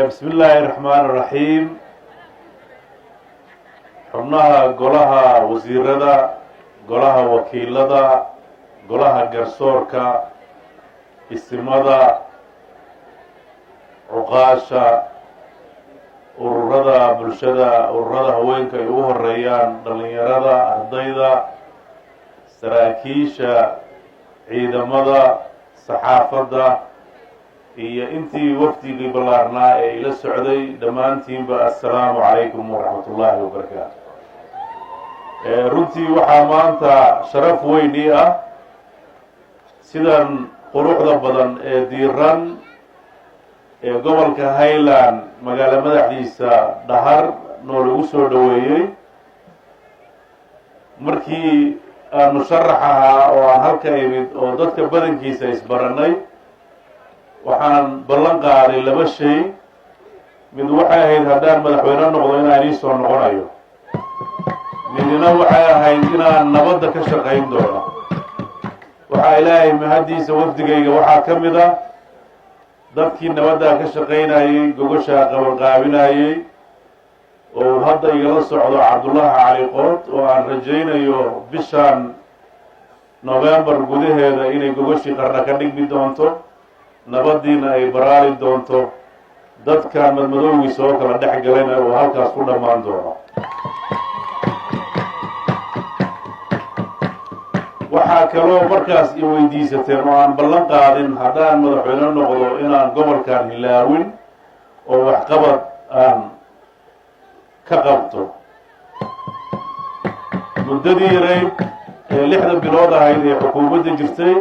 بسم الله الرحمن الرحيم. حبناها قولها وزيردا قولها وكيلدا قولها قرصوركا استمادا عقاشا ururada bulshada ururada haweenka ay ugu horeeyaan dhalinyarada ardayda saraakiisha ciidamada saxaafadda iyo intii wafdigii ballaarnaa ee ila socday dhammaantiinba assalaamu calaykum waraxmatullaahi wabarakaatu. runtii waxaa maanta sharaf weyn ii ah sidan quruxda badan ee diiran ee gobolka Haylaan magaalo madaxdiisa Dhahar noo lagu soo dhaweeyey markii aanu sharaxaha oo aan halka imid oo dadka badankiisa isbaranay waxaan ballan qaaday laba shay. mid waxay ahayd haddaan madaxweyne noqdo inaan ii soo noqonayo, midna waxay ahayd inaan nabadda ka shaqayn doono. waxaa ilaahay mahadiisa wafdigayga waxaa ka mid ah dadkii nabadda ka shaqaynayay gogoshaa qabanqaabinayay oo hadda igala socdo cabdullaahi cali qood oo aan rajaynayo bishaan November gudaheeda inay gogoshii qarna ka dhigmi doonto, nabadiina ay baraari doonto, dadkan madmadowgiisa oo kala dhex galayna oo halkaas ku dhammaan doono. waxaa kaloo markaas i weydiisateen oo aan ballan qaadin haddaan madaxweyne noqdo inaan gobolkan hilaawin oo waxqabad aan ka qabto. muddadii yareyd ee 6 bilood ahayd ee xukuumadda jirtay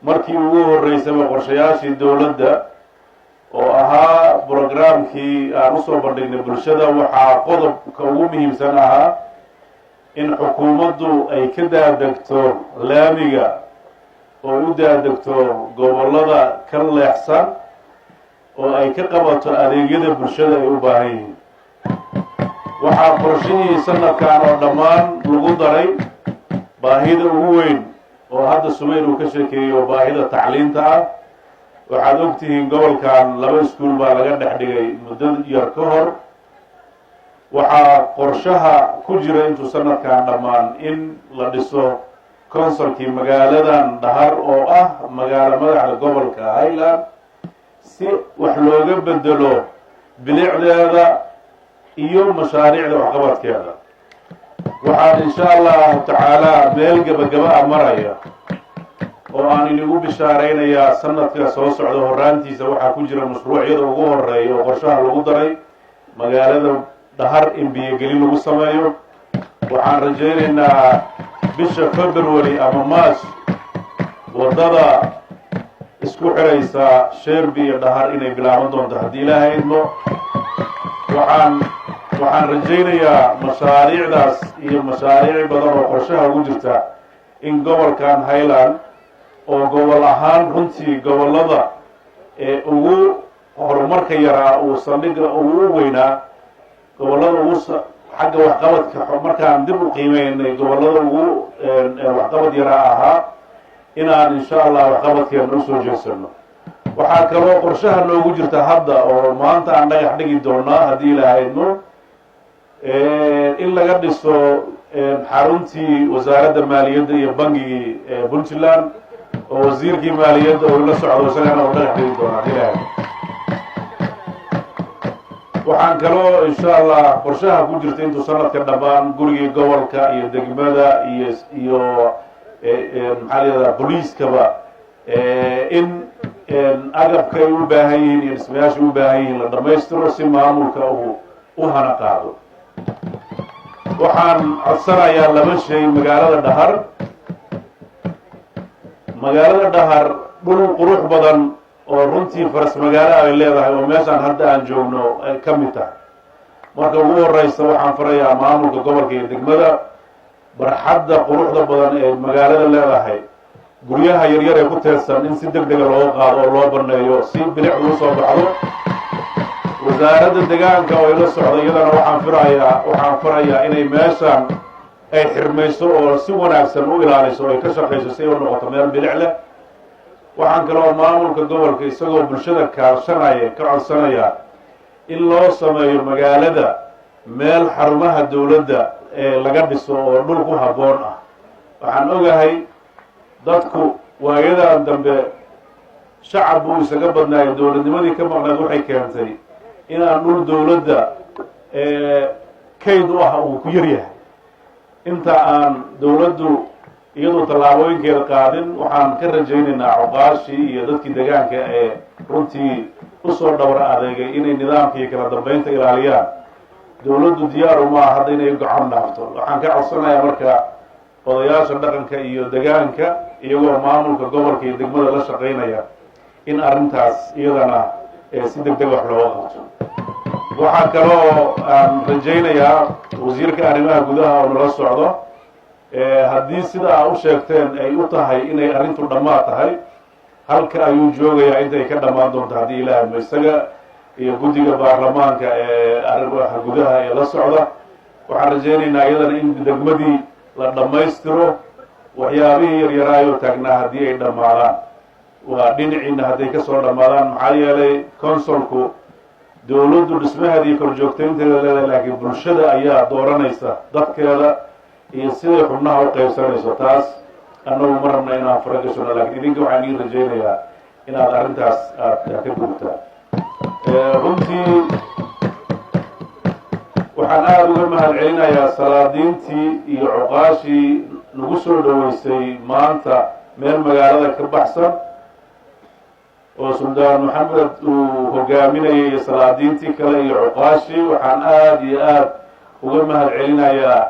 markii ugu horreysaba qorshayaashii dowladda oo ahaa brograamkii aan u soo bandhignay bulshada waxaa qodobka ugu muhiimsan ahaa in xukuumaddu ay ka daadegto laamiga oo u daadegto gobollada ka leexsan oo ay ka qabato adeegyada bulshada ay u baahan yihiin. waxaa qorshihii sanadkan oo dhammaan lagu daray baahida ugu weyn oo hadda siweyn uu ka sheekeeyo baahida tacliinta ah. waxaad ogtihiin gobolkan 2 iskuul baa laga dhex dhigay muddo yar ka hor. waxaa qorshaha ku jira intuu sanadkan dhammaan in la dhiso konsolkii magaaladan Dhahar oo ah magaalo madaxda gobolka Haylaan si wax looga bedelo bilicdeeda iyo mashaariicda waxqabadkeeda. waxaan insha Allah tacaala meel gabagaba maraya oo aan inagu bishaaraynayaa sanadka soo socda horaantiisa waxaa ku jira mashruucyada ugu horeeya oo qorshaha lagu daray magaalada Dhahar in biyo-gelin lagu sameeyo. waxaan rajaynaynaa bisha February ama March wadada isku xiraysa Sherbi iyo Dhahar inay bilaaban doonto haddii Ilaahay idmo. waxaan rajaynayaa mashaariicdaas iyo mashaariic badan oo qorshaha ugu jirta in gobolkan Haylaan oo gobol ahaan runtii gobolada ee ugu horumarka yaraa uu saldhigga ugu weynaa gobolada ugu xagga waxqabadka markaan dib u qiimeynay gobolada ugu waxqabad yaraa ahaa inaan insha Allah waxqabadkeena u soo jeesano. waxaa kaloo qorshaha noogu jirta hadda oo maanta aan dhagax dhigi doonaa haddii Ilaahay idmo in laga dhiso xaruntii wasaaradda maaliyadda iyo bangigii Puntland oo wasiirkii maaliyadda oo la socdo isagana oo dhagax dhigi doonaa haddii Ilaahay. waxaan kaloo insha Allah qorshaha ku jirta intuu sanadka dhammaan gurigii gobolka iyo degmada iyo maxaa la yidhahdaa booliiskaba in agabka ay u baahan yihiin iyo dhismayaasha u baahan yihiin la dhammaystiro si maamulka uu u hana qaado. waxaan codsanayaa 2 shay magaalada Dhahar. magaalada Dhahar dhul qurux badan oo runtii faras magaalo ay leedahay oo meeshaan hadda aan joogno ay ka mid tahay. marka ugu horeysa waxaan farayaa maamulka gobolka iyo degmada barxadda quruxda badan ee magaalada leedahay guryaha yaryar ee ku teedsan in si degdeg ah loo qaado oo loo baneeyo si bilic ugu soo baxdo. wasaaradda deegaanka oo la socda iyadana waxaan farayaa inay meeshaan ay xirmayso oo si wanaagsan u ilaaliso oo ay ka shaqeyso si ay u noqoto meel bilic leh. waxaan kaloo maamulka gobolka isagoo bulshada kaashanaya ka codsanaya in loo sameeyo magaalada meel xarumaha dowladda ee laga dhiso oo dhul ku habboon ah. waxaan ogahay dadku waayadan dambe shacab buu isaga badnaayay dowladnimadii ka maqnayd waxay keentay inaan dhul dowladda kayd u ah uu ku yaryahay. inta aan dowladdu iyadoo tallaabooyinkeeda qaadin waxaan ka rajaynaynaa cuqaashii iyo dadkii deegaanka ee runtii usoo dhawr adeegay inay nidaamka iyo kala dambeynta ilaaliyaan. dowladdu diyaar uma aha hadda inay gacan dhaafto. waxaan ka codsanayaa marka odayaasha dhaqanka iyo deegaanka iyagoo maamulka gobolka iyo degmada la shaqaynaya in arrintaas iyadana si degdeg wax looga qabto. waxaa kaloo aan rajaynayaa wasiirka arrimaha gudaha oo nala socdo haddii sida aa u sheegteen ay u tahay inay arrintu dhammaa tahay halka ayuu joogayaa intay ka dhammaan doonto haddii Ilaahay ma isaga iyo guddiga baarlamaanka ee arrimaha gudaha ee la socda. waxaan rajaynaynaa iyadana in degmadii la dhammaystiro waxyaabihii yaryaraayoo taagnaa haddii ay dhammaadaan waa dhinaciina hadday ka soo dhammaadaan. maxaa yeelay konsolku dowladdu dhismaheeda iyo korjoogtaynteeda leedahay laakiin bulshada ayaa dooranaysa dadkeeda iyo siday xubnaha u qaybsanayso. taas annagu ma rabna inaan fara gashano laakiin idinka waxaan iin rajaynayaa inaad arrintaas aad ka gudubtaan. runtii waxaan aada uga mahad celinayaa salaadiintii iyo cuqaashii nagu soo dhaweysay maanta meel magaalada ka baxsan oo suldaan maxamed uu hogaaminayay iyo salaadiintii kale iyo cuqaashii. waxaan aada iyo aada uga mahad celinayaa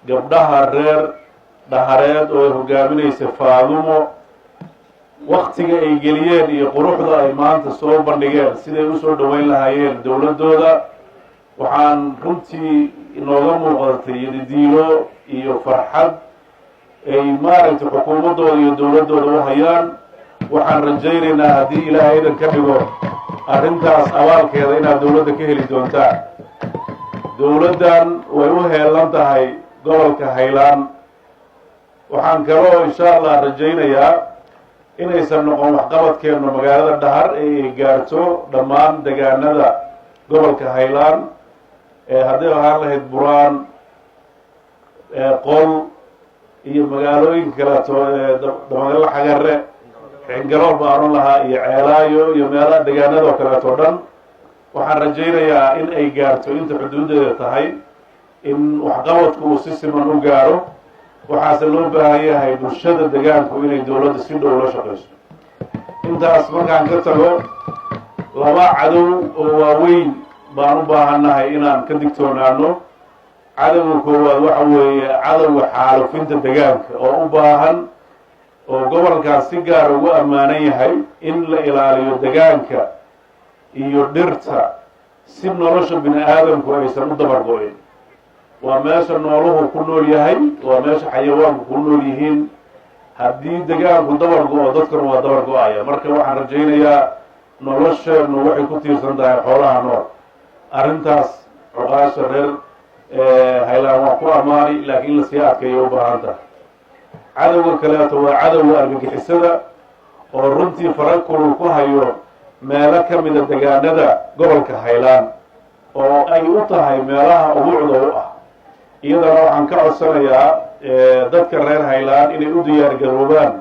gabdhaha reer Dhahareed oo ay hogaaminaysa Faadumo waqtiga ay geliyeen iyo quruxda ay maanta soo bandhigeen siday u soo dhaweyn lahaayeen dowladooda. waxaan runtii inooga muuqatay yadidiilo iyo farxad ay maaragtay xukuumaddooda iyo dowladdooda u hayaan. waxaan rajaynaynaa haddii Ilaahay idan ka dhigo arrintaas abaalkeeda inaad dowladda ka heli doontaan. dowladdan way u heelan tahay gobolka Haylaan waxaan kaloo insha allah rajaynayaa inaysan noqon waxqabadkeennu magaalada Dhahar ay gaarto dhammaan deegaanada gobolka Haylaan hadday ahaan lahayd buraan qol iyo magaalooyin kaleeto Dagmada xagarre xingalool baan lahaa iyo ceelaayo iyo meelaha deegaanada kaleeto dhan waxaan rajaynayaa in ay gaarto inta xuduudeeda tahay in waxqabadku uu si siman u gaaro waxaase loo baahan yahay bulshada deegaanku inay dowladda si dhow la shaqayso intaas markaan ka tago laba cadow oo waaweyn baan u baahannahay inaan ka digtoonaano cadowga koowaad waxa weeye cadowga xaalufinta deegaanka oo u baahan oo gobolkaas si gaar ugu ammaanan yahay in la ilaaliyo deegaanka iyo dhirta si nolosha bini aadamku aysan u dabar go-in waa meesha nooluhu ku nool yahay waa meesha xayawaanku ku nool yihiin haddii deegaanku dabar go-o dadkana waa dabar go-aya marka waxaan rajaynayaa nolosheennu waxay ku tiirsan tahay xoolaha nool arrintaas cuqaasha reer Haylaan waa ku ammaani laakiin la sii adkeeyo u baahan tahay cadowga kaleeto waa cadowga argagixisada oo runtii farakulul ku hayo meelo ka mida deegaanada gobolka Haylaan oo ay u tahay meelaha ubuucda u ah iyadana waxaan ka codsanayaa dadka reer Haylaan inay u diyaar garoobaan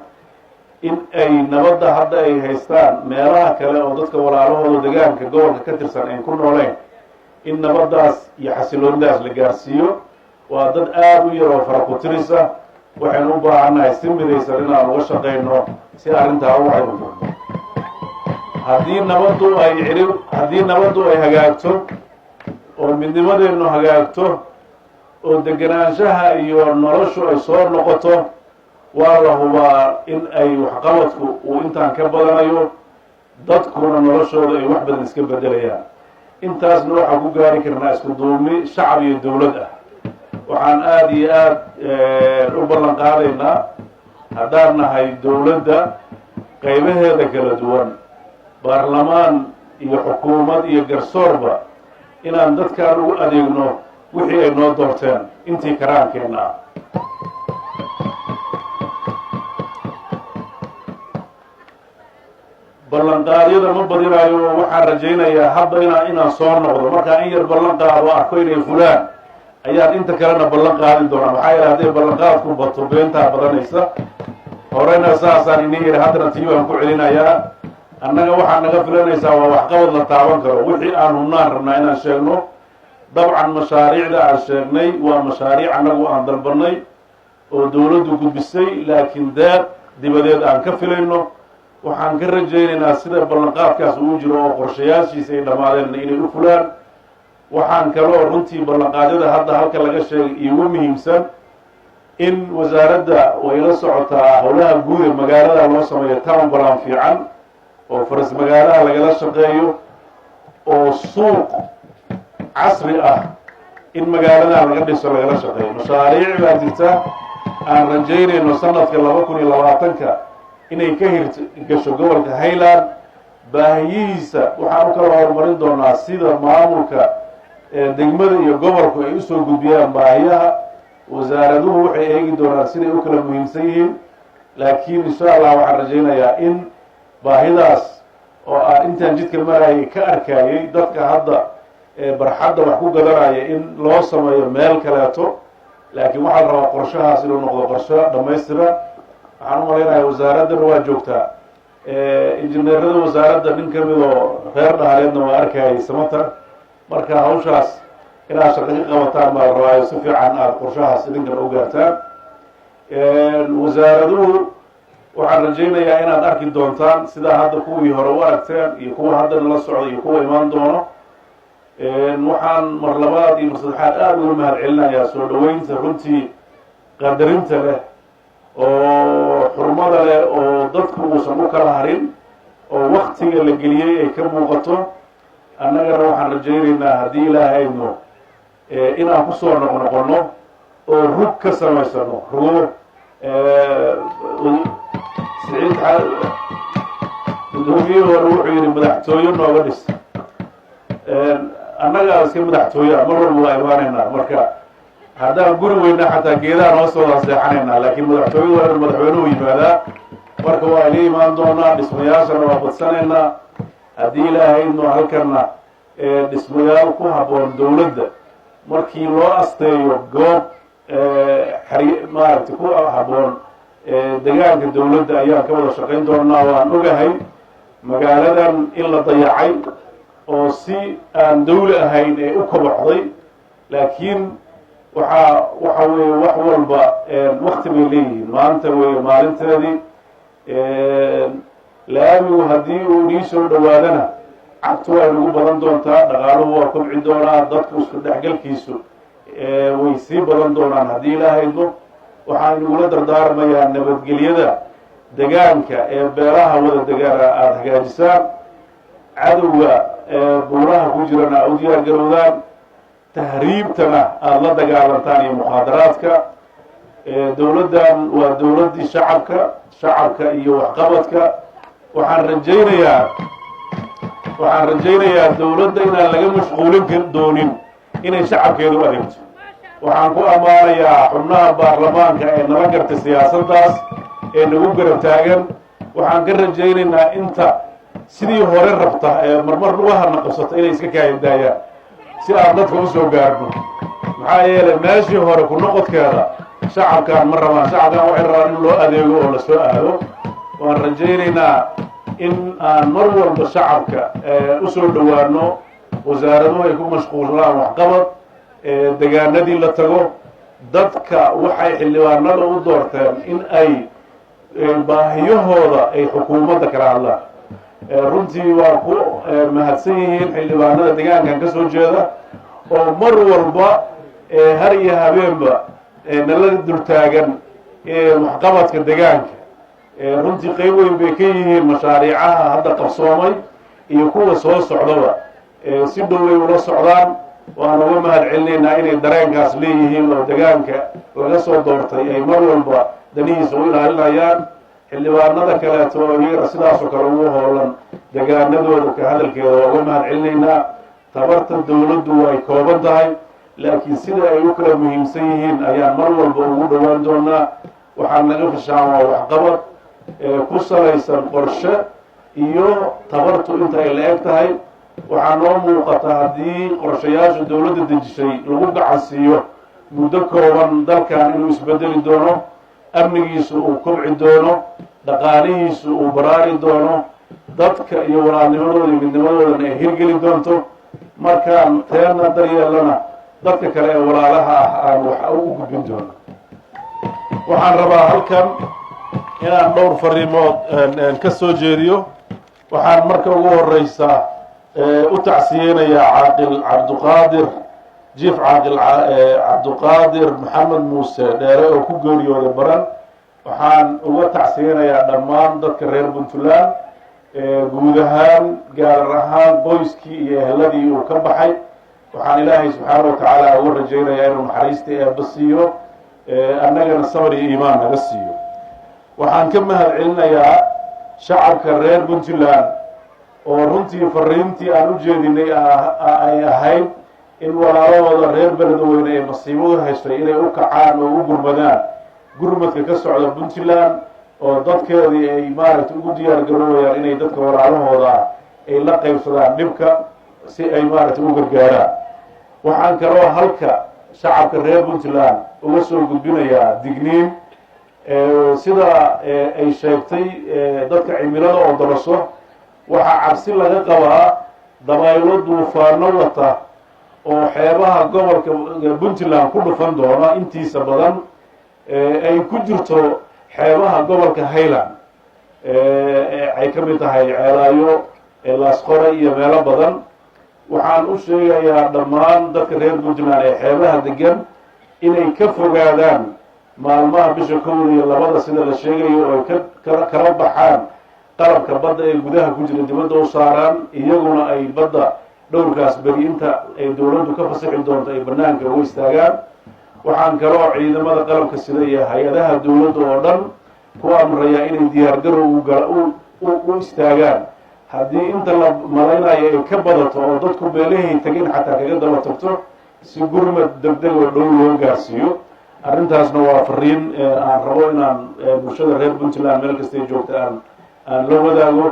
in ay nabadda hadda ay haystaan meelaha kale oo dadka walaalahooda deegaanka gobolka ka tirsan ay ku nooleen in nabaddaas iyo xasiloonidaas la gaarsiiyo waa dad aada u yar oo faraku-tiris ah waxaynu u baahannahay si midaysan inaan uga shaqayno si arrintaa u waxaynu haddii nabaddu ay hagaagto oo midnimadeennu hagaagto oo deganaanshaha iyo noloshu ay soo noqoto waa la hubaa in ay waxqabadku uu intaan ka badanayo dadkuna noloshooda ay wax badan iska bedelayaan intaasna waxaan ku gaari karnaa isku duubni shacab iyo dowlad ah waxaan aada iyo aada u ballan qaadaynaa haddaan nahay dowladda qaybaheeda kala duwan baarlamaan iyo xukuumad iyo garsoorba inaan dadkaan ugu adeegno wixii ay noo doorteen intii karaankeenna ah ballanqaadyada ma badinayo waxaan rajaynayaa hadda inaan soo noqdo markaa in yar ballan qaado arko inay fulaan ayaan inta kalena ballan qaadin doonaa maxaa yeele hadday ballanqaadku bato beentaa badanaysa horeyna saasaan ini yidhi haddana tii baan ku celinayaa annaga waxaa naga filanaysaa waa waxqabad la taaban karo wixii aan hubnaan rabnaa inaan sheegno dabcan mashaariicda aan sheegnay waa mashaariic annagu aan dalbanay oo dowladdu gudbisay laakiin deeq dibadeed aan ka filayno waxaan ka rajaynaynaa sida ballanqaadkaas uu jiro oo qorshayaashiisa ay dhammaadeen inay u fulaan waxaan kaloo runtii ballanqaadyada hadda halka laga sheegay iigu muhiimsan in wasaaradda way la socotaa howlaha guud ee magaalada loo sameeyo town balan fiican oo faras magaalaha lagala shaqeeyo oo suuq casri ah in magaaladan laga dhiso lagala shaqeeyo mashaariic baa jirta aan rajaynayno sanadka 2020 inay ka hirgasho gobolka Haylaan baahiyihiisa waxaan u kala horumarin doonaa sida maamulka degmada iyo gobolku ay usoo gudbiyaan baahiyaha wasaaraduhu waxay eegi doonaan siday u kala muhiimsan yihiin laakiin insha allah waxaan rajaynayaa in baahidaas oo aan intaan jidka marayay ka arkayay dadka hadda barxadda wax ku gadanaya in loo sameeyo meel kaleeto laakiin waxaa la rabaa qorshahaas inuu noqdo qorsho dhammaystiran waxaan u malaynayaa wasaaraddana waa joogtaa injineerada wasaaradda nin ka mid oo reer Dhahareedna waa arkayay samatar marka hawshaas inaad shaqo ka qabataan baa la rabaayo si fiican aada qorshahaas idinkan u gaartaan wasaaraduhu waxaan rajaynayaa inaad arki doontaan sidaa hadda kuwii hore u aragteen iyo kuwa hadda nala socda iyo kuwa imaan doono waxaan mar labaad iyo mar saddexaad aada uga mahad celinayaa soo dhaweynta runtii qadarinta leh oo xurmada leh oo dadku uusan u kala harin oo waktiga la geliyey ay ka muuqato annagana waxaan rajaynaynaa haddii ilaahay aynu inaan kusoo noqnoqono oo rug ka samaysano rugo Siciid gudoomiyihii hore wuxuu yidhi madaxtooye nooga dhis annagaa iska madaxtooyaa mar walba waa imaanaynaa marka haddaan guri weyna xataa geedaha noo soo wada seexanaynaa laakiin madaxtooyadu waa in madaxweynuhu yimaadaa marka waa iga imaan doonaa dhismayaashana waa badsanaynaa haddii ilaahayno halkana dhismayaal ku habboon dowladda markii loo asteeyo goob maaragtay ku habboon degaanka dowladda ayaan ka wada shaqayn doonaa waan ogahay magaaladan in la dayacay oo si aan dawli ahayn ee u kobocday laakiin waxa weeye wax walba wakti bay leeyihiin maanta weeye maalinteedii laamigu haddii uu nii soo dhowaadana cagtu way nagu badan doontaa dhaqaaluhu waa kobci doonaa dadku isku dhexgalkiisu way sii badan doonaan haddii ilaahaydo waxaan inagula dardaarmayaa nabadgelyada degaanka ee beelaha wada degaana aada hagaajisaan cadowga buuraha ku jirana aad u diyaar garowdaan tahriibtana aada la dagaalantaan iyo mukhaadaraadka dowladdan waa dowladdii shacabka iyo waxqabadka waxaan rajaynayaa dowladda inaan laga mashquulin doonin inay shacabkeedu u adeegto waxaan ku ammaanayaa xubnaha baarlamaanka ee nala gartay siyaasaddaas ee nagu garab taagan waxaan ka rajaynaynaa inta sidii hore rabta ee marmar lugahana qabsata inay iska kaayadaayaan si aan dadka usoo gaarno maxaa yeelay meeshii hore ku noqodkeeda shacabkaan ma rabaan shacabkaan waxay rabaan in loo adeego oo lasoo aado waan rajaynaynaa in aan mar walba shacabka usoo dhowaano wasaaraduhu ay ku mashquulaan waxqabad degaanadii la tago dadka waxay xildhibaanada u doorteen in ay baahiyahooda ay xukuumadda kala hadlaan runtii waa ku mahadsan yihiin xildhibaanada degaankan ka soo jeeda oo mar walba har iyo habeenba nala dultaagan waxqabadka degaanka runtii qayb weyn bay ka yihiin mashaariicaha hadda qabsoomay iyo kuwa soo socdaba si dhow ay ula socdaan waan uga mahad celinaynaa inay dareenkaas leeyihiin oo degaanka laga soo doortay ay mar walba danihiisa u ilaalinayaan xildhibaanada kaleeto oo iyagana sidaasoo kale ugu hoolan degaanadooda ka hadalkeeda waa uga mahad celinaynaa tabarta dowladdu way kooban tahay laakiin sida ay u kala muhiimsan yihiin ayaan mar walba ugu dhowaan doonaa waxaan naga fashaan waa waxqabad ku salaysan qorshe iyo tabartu inta ay la eg tahay waxaa noo muuqata haddii qorshayaasha dowladda dejisay lagu gacan siiyo muddo kooban dalkan inuu isbedeli doono amnigiisu uu kobci doono dhaqaalihiisu uu baraari doono dadka iyo walaalnimadooda iyo midnimadoodana ay hirgeli doonto markaan teena daryeelana dadka kale ee walaalaha ah aan wax u gudbin doono waxaan rabaa halkan inaan dhowr fariimood ka soo jeediyo waxaan marka ugu horeysaa u tacsiyeynayaa caaqil cabduqaadir jiif caaqil cabduqaadir maxamed muuse dheere oo ku geeriyooday baran waxaan uga tacsiyeynayaa dhammaan dadka reer puntland guud ahaan gaar ahaan qoyskii iyo eheladii uu ka baxay waxaan ilaahay subxaana wa tacaala uga rajaynayaa inuu naxariista eebba siiyo annagana sabr iyo iimaan naga siiyo waxaan ka mahad celinayaa shacabka reer puntland oo runtii fariintii aan u jeedinay ay ahayd in walaalahooda reer beledweyne ee masiibadu haystay inay u kacaan oo u gurmadaan gurmadka ka socda puntland oo dadkeedii ay maaragtay ugu diyaar garoowayaan inay dadka walaalahooda ay la qaybsadaan dhibka si ay maaragtay u gargaaraan waxaan kaloo halka shacabka reer puntland uga soo gudbinayaa digniin sida ay sheegtay dadka cimilada oo dabaso waxaa cabsi laga qabaa dabaylo duufaano wata oo xeebaha gobolka puntland ku dhufan doona intiisa badan ay ku jirto xeebaha gobolka haylaan ay ka mid tahay ceelaayo laasqore iyo meelo badan waxaan u sheegayaa dhammaan dadka reer puntland ee xeebaha degan inay ka fogaadaan maalmaha bisha kowda iyo labada sida la sheegayo oo ay kala baxaan qalabka badda ee gudaha ku jira dibadda u saaraan iyaguna ay badda dhowrkaas beri inta ay dowladdu ka fasixi doonto ay banaanka ugu istaagaan waxaan kaloo ciidamada qalabka sida iyo hay-adaha dowladda oo dhan ku amrayaa inay diyaargarow u istaagaan haddii inta la malaynayo ay ka badato oo dadku beelahay tagin xataa kaga daba tagto si gurmad degdeg oo dhow loo gaarsiiyo arrintaasna waa fariin aan rabo inaan bulshada reer Puntland meel kastay joogta aan la wadaago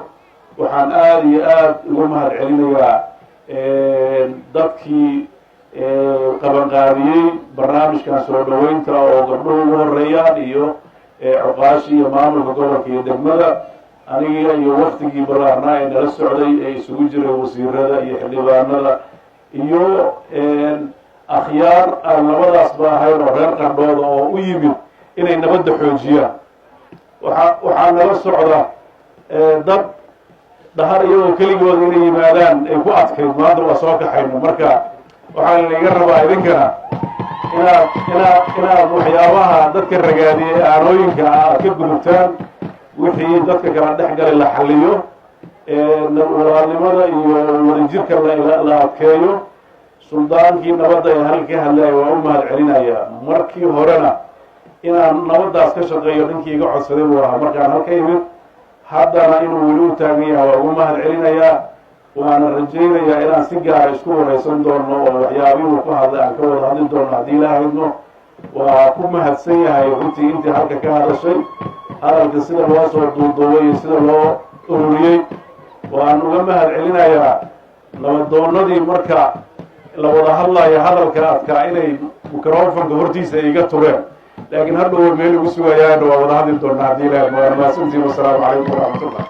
waxaan aad iyo aad ugu mahad celinayaa dadkii qabanqaabiyey barnaamijkan soo dhaweynta oo gabdhuhu ugu horeeyaan iyo cuqaashi iyo maamulka gobolka iyo degmada aniga iyo wafdigii balaarnaa ee nala socday ee isugu jiray wasiirada iyo xildhibaanada iyo akhyaar aan labadaas ba ahayn oo reer qandhooda oo u yimid inay nabadda xoojiyaan waxaa nala socda dad Dhahar iyagoo keligooda inay yimaadaan ay ku adkayd maanta waa soo kaxayno marka waxaa laga rabaa idinkana inaad waxyaabaha dadka ragaadiyay aanooyinka aad ka gudubtaan wixii dadka kala dhex galay la xalliyo walaalnimada iyo wadajirka la adkeeyo suldaankii nabadda ee halka ka hadlaya waa u mahad celinayaa markii horena inaan nabaddaas ka shaqeeyo ninkii iga codsaday buu ahaa markaan halka imid haddana inuu weli u taagan yahay waa ugu mahad celinayaa waana rajaynayaa inaan si gaara isku waraysan doono oo waxyaabihuu ku hadlay aan ka wada hadli doono haddii ilaahayno waa ku mahadsan yahay runtii intii halka ka hadashay hadalka sida loo soo duuduubay iyo sida loo ururiyey waan uga mahad celinayaa nabadoonadii marka la wada hadlayo hadalka adkaa inay microfonka hortiisa iga tureen laakiin hadhow meel ugu sugayaan waa wada hadli doonaa haddii ilaahay waa mahadsantiin wasalaamu calaykum waraxmatullah